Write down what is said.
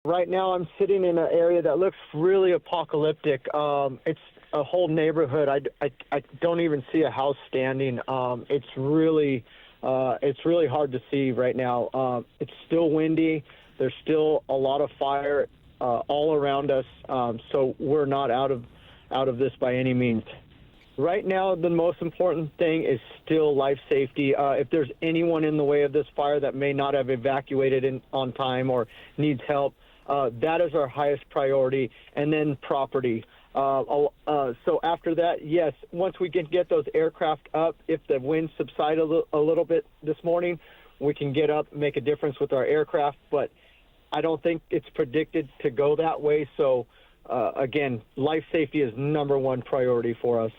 Right now, I'm sitting in an area that looks really apocalyptic. It's a whole neighborhood. I don't even see a house standing. It's really hard to see right now. It's still windy. There's still a lot of fire all around us. So we're not out of this by any means. Right now, the most important thing is still life safety. If there's anyone in the way of this fire that may not have evacuated on time or needs help, that is our highest priority, and then property. So after that, yes, once we can get those aircraft up, if the winds subside a little bit this morning, we can get up, make a difference with our aircraft, but I don't think it's predicted to go that way. So, again, life safety is number one priority for us.